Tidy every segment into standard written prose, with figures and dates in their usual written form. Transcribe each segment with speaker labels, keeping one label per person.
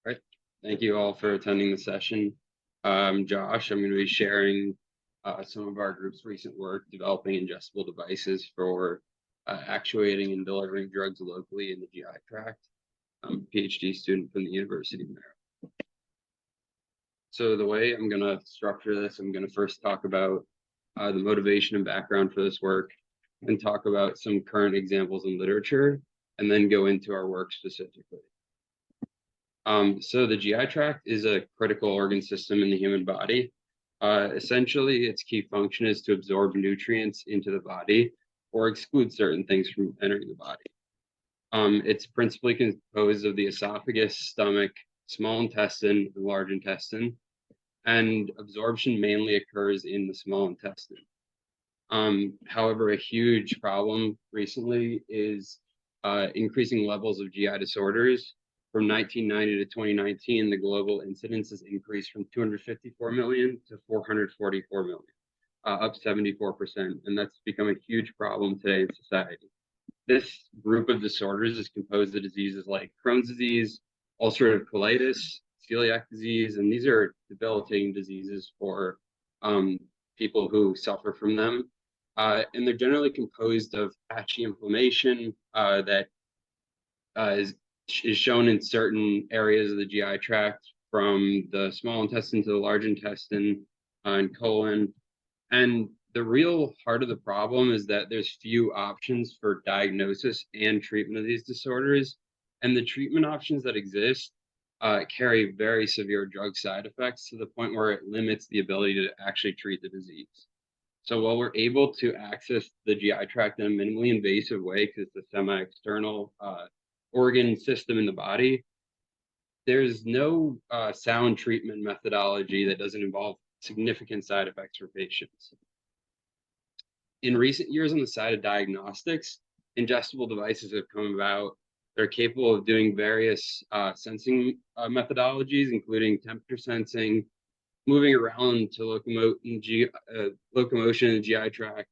Speaker 1: All right. Thank you all for attending the session. Josh, I'm going to be sharing some of our group's recent work developing ingestible devices for actuating and delivering drugs locally in the GI tract. I'm a PhD student from the University of Maryland. So the way I'm going to structure this, I'm going to first talk about the motivation and background for this work, and talk about some current examples in literature, and then go into our work specifically. So the GI tract is a critical organ system in the human body. Essentially, its key function is to absorb nutrients into the body or exclude certain things from entering the body. It's principally composed of the esophagus, stomach, small intestine, and large intestine, and absorption mainly occurs in the small intestine. However, a huge problem recently is increasing levels of GI disorders. From 1990 to 2019, the global incidence has increased from 254 million to 444 million, up 74%, and that's become a huge problem today in society. This group of disorders is composed of diseases like Crohn's disease, ulcerative colitis, celiac disease, and these are debilitating diseases for people who suffer from them. And they're generally composed of patchy inflammation that is shown in certain areas of the GI tract, from the small intestine to the large intestine and colon. And the real heart of the problem is that there's few options for diagnosis and treatment of these disorders. And the treatment options that exist carry very severe drug side effects to the point where it limits the ability to actually treat the disease. So while we're able to access the GI tract in a minimally invasive way, because it's a semi-external organ system in the body, there's no sound treatment methodology that doesn't involve significant side effects for patients. In recent years, on the side of diagnostics, ingestible devices have come about. They're capable of doing various sensing methodologies, including temperature sensing, moving around to locomotion in the GI tract,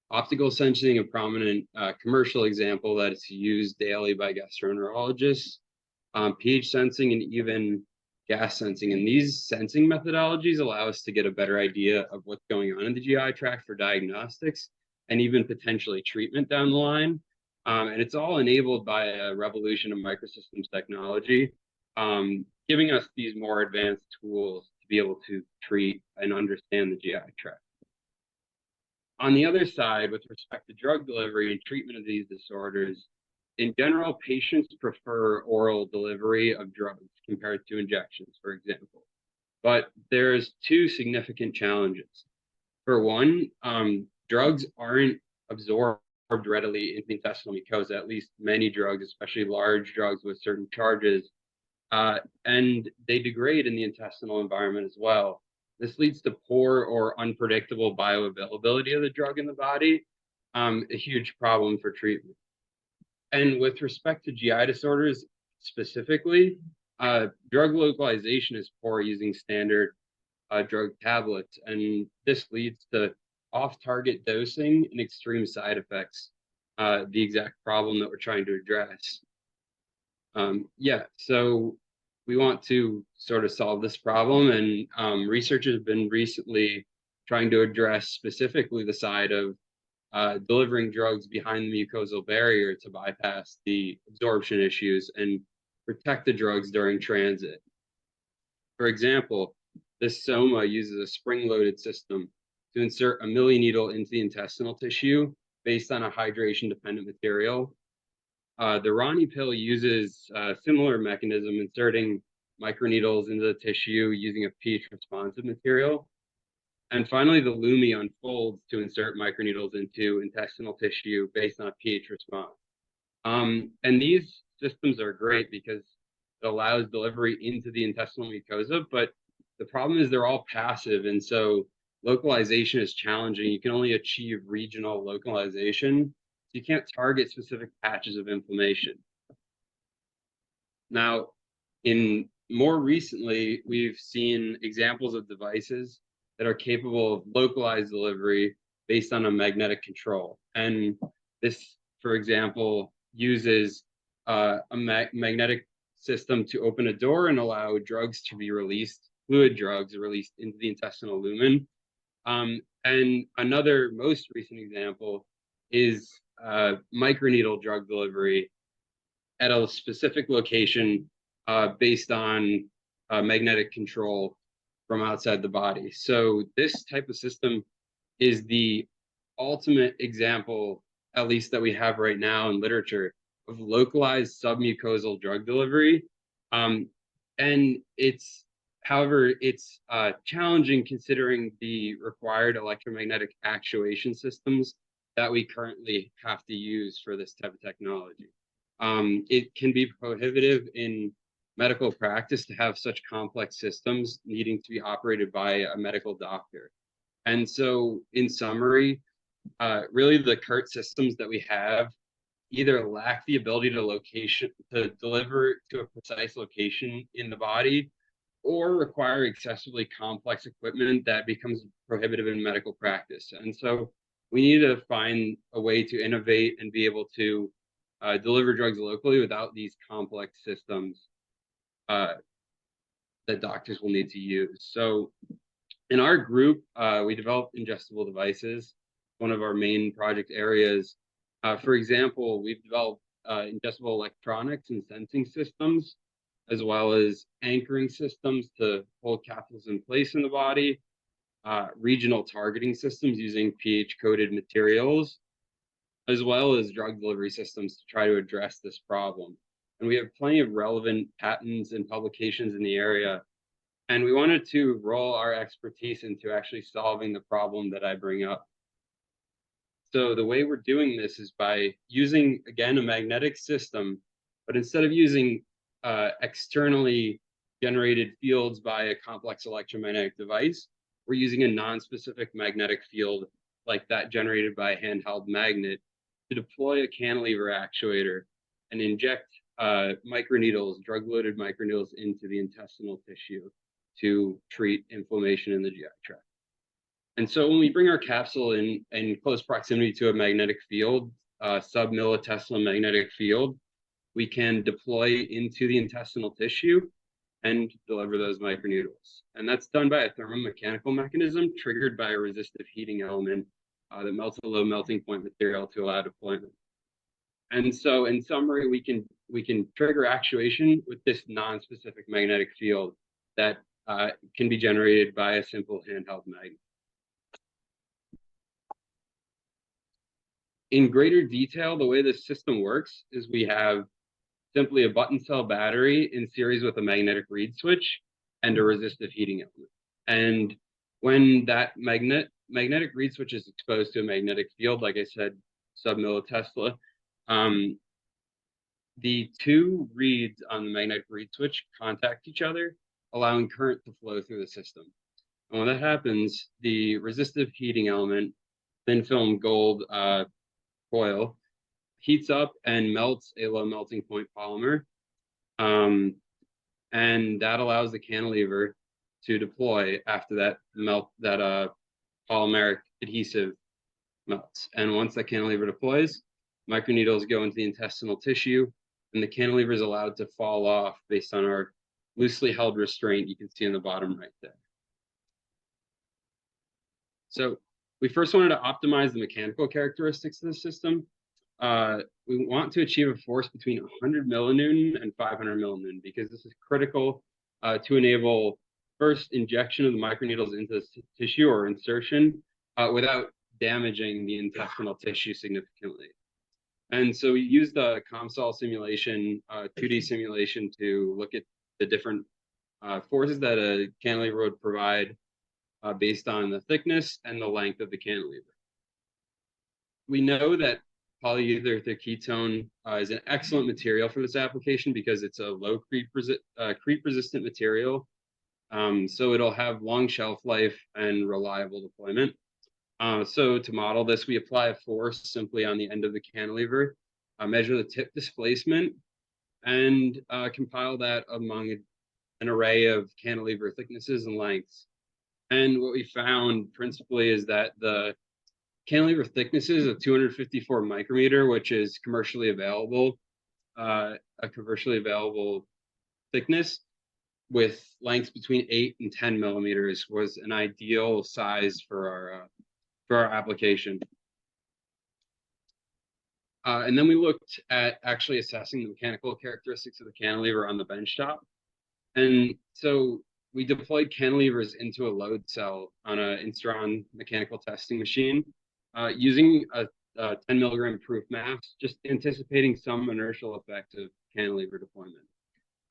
Speaker 1: optical sensing, a prominent commercial example that is used daily by gastroenterologists, pH sensing, and even gas sensing. And these sensing methodologies allow us to get a better idea of what's going on in the GI tract for diagnostics and even potentially treatment down the line. And it's all enabled by a revolution of microsystems technology, giving us these more advanced tools to be able to treat and understand the GI tract. On the other side, with respect to drug delivery and treatment of these disorders, in general, patients prefer oral delivery of drugs compared to injections, for example. But there's two significant challenges. For one, drugs aren't absorbed readily into the intestinal mucosa, at least many drugs, especially large drugs with certain charges, and they degrade in the intestinal environment as well. This leads to poor or unpredictable bioavailability of the drug in the body, a huge problem for treatment. And with respect to GI disorders specifically, drug localization is poor using standard drug tablets, and this leads to off-target dosing and extreme side effects, the exact problem that we're trying to address. So we want to sort of solve this problem, and researchers have been recently trying to address specifically the side of delivering drugs behind the mucosal barrier to bypass the absorption issues and protect the drugs during transit. For example, this soma uses a spring-loaded system to insert a millineedle into the intestinal tissue based on a hydration-dependent material. The Rani pill uses a similar mechanism, inserting microneedles into the tissue using a pH-responsive material. And finally, the Lumi unfolds to insert microneedles into intestinal tissue based on a pH response. And these systems are great because it allows delivery into the intestinal mucosa, but the problem is they're all passive, and so localization is challenging. You can only achieve regional localization. You can't target specific patches of inflammation. Now, more recently, we've seen examples of devices that are capable of localized delivery based on a magnetic control. And this, for example, uses a magnetic system to open a door and allow drugs to be released, fluid drugs released into the intestinal lumen. And another most recent example is microneedle drug delivery at a specific location based on magnetic control from outside the body. So this type of system is the ultimate example, at least that we have right now in literature, of localized submucosal drug delivery. And however, it's challenging considering the required electromagnetic actuation systems that we currently have to use for this type of technology. It can be prohibitive in medical practice to have such complex systems needing to be operated by a medical doctor. And so, in summary, really the current systems that we have either lack the ability to deliver to a precise location in the body, or require excessively complex equipment that becomes prohibitive in medical practice. And so we need to find a way to innovate and be able to deliver drugs locally without these complex systems that doctors will need to use. So in our group, we developed ingestible devices, one of our main project areas. For example, we've developed ingestible electronics and sensing systems, as well as anchoring systems to hold capsules in place in the body, regional targeting systems using pH-coded materials, as well as drug delivery systems to try to address this problem. And we have plenty of relevant patents and publications in the area. And we wanted to roll our expertise into actually solving the problem that I bring up. So the way we're doing this is by using, again, a magnetic system, but instead of using externally generated fields by a complex electromagnetic device, we're using a non-specific magnetic field like that generated by a handheld magnet to deploy a cantilever actuator and inject microneedles, drug-loaded microneedles into the intestinal tissue to treat inflammation in the GI tract. And so when we bring our capsule in close proximity to a magnetic field, sub-millitesla magnetic field, we can deploy into the intestinal tissue and deliver those microneedles. And that's done by a thermomechanical mechanism triggered by a resistive heating element that melts a low melting point material to allow deployment. And so in summary, we can trigger actuation with this non-specific magnetic field that can be generated by a simple handheld magnet. In greater detail, the way this system works is we have simply a button cell battery in series with a magnetic reed switch and a resistive heating element. And when that magnetic reed switch is exposed to a magnetic field, like I said, sub-millitesla, the two reeds on the magnetic reed switch contact each other, allowing current to flow through the system. And when that happens, the resistive heating element, thin film gold coil, heats up and melts a low melting point polymer. And that allows the cantilever to deploy after that polymeric adhesive melts. And once that cantilever deploys, microneedles go into the intestinal tissue, and the cantilever is allowed to fall off based on our loosely held restraint you can see in the bottom right there. So we first wanted to optimize the mechanical characteristics of the system. We want to achieve a force between 100 millinewton and 500 millinewton because this is critical to enable first injection of the microneedles into the tissue or insertion without damaging the intestinal tissue significantly. And so we used the COMSOL simulation, 2D simulation, to look at the different forces that a cantilever would provide based on the thickness and the length of the cantilever. We know that polyether ketone is an excellent material for this application because it's a low creep resistant material. So it'll have long shelf life and reliable deployment. So to model this, we apply a force simply on the end of the cantilever, measure the tip displacement, and compile that among an array of cantilever thicknesses and lengths. And what we found principally is that the cantilever thicknesses of 254 micrometer, which is commercially available, a commercially available thickness with lengths between 8 and 10 millimeters was an ideal size for our application. And then we looked at actually assessing the mechanical characteristics of the cantilever on the benchtop. And so we deployed cantilevers into a load cell on an Instron mechanical testing machine using a 10 milligram proof mass, just anticipating some inertial effect of cantilever deployment.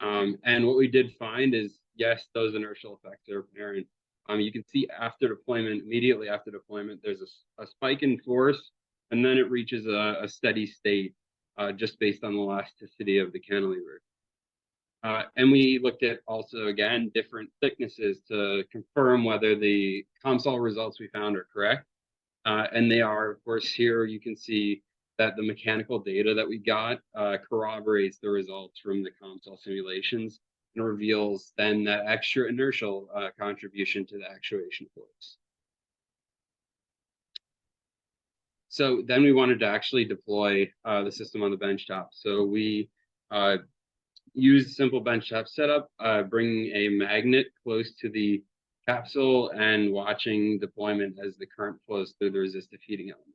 Speaker 1: And what we did find is, yes, those inertial effects are apparent. You can see after deployment, immediately after deployment, there's a spike in force, and then it reaches a steady state just based on the elasticity of the cantilever. And we looked at also, again, different thicknesses to confirm whether the COMSOL results we found are correct. And they are, of course, here you can see that the mechanical data that we got corroborates the results from the COMSOL simulations and reveals then that extra inertial contribution to the actuation force. So then we wanted to actually deploy the system on the benchtop. So we used simple benchtop setup, bringing a magnet close to the capsule and watching deployment as the current flows through the resistive heating element.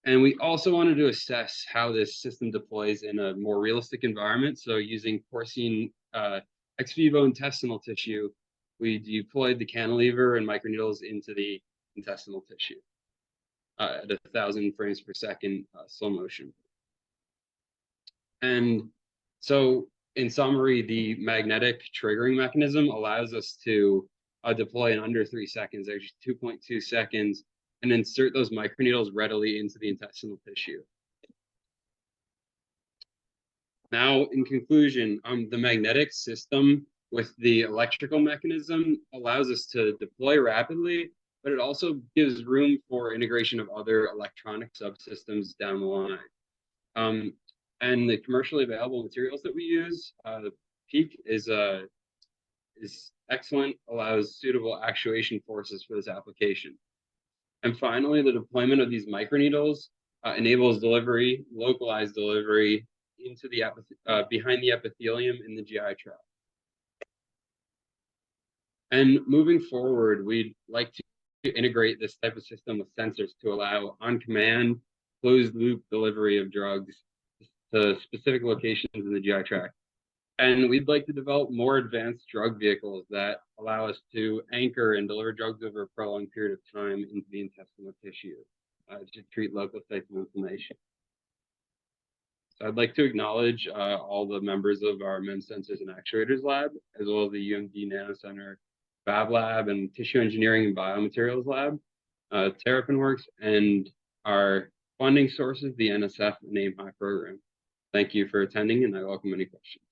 Speaker 1: And we also wanted to assess how this system deploys in a more realistic environment. So using porcine ex vivo intestinal tissue, we deployed the cantilever and microneedles into the intestinal tissue at 1,000 frames per second slow motion. And so in summary, the magnetic triggering mechanism allows us to deploy in under 3 seconds, actually 2.2 seconds, and insert those microneedles readily into the intestinal tissue. Now, in conclusion, the magnetic system with the electrical mechanism allows us to deploy rapidly, but it also gives room for integration of other electronic subsystems down the line. And the commercially available materials that we use, the PEAK is excellent, allows suitable actuation forces for this application. And finally, the deployment of these microneedles enables delivery, localized delivery into the behind the epithelium in the GI tract. And moving forward, we'd like to integrate this type of system with sensors to allow on-command, closed-loop delivery of drugs to specific locations in the GI tract. And we'd like to develop more advanced drug vehicles that allow us to anchor and deliver drugs over a prolonged period of time into the intestinal tissue to treat local sites of inflammation. So I'd like to acknowledge all the members of our MEMS Sensors and Actuators Lab, as well as the UMD Nanocenter Fab Lab and Tissue Engineering and Biomaterials Lab, Terrapin Works, and our funding sources, the NSF and AIM High program. Thank you for attending, and I welcome any questions.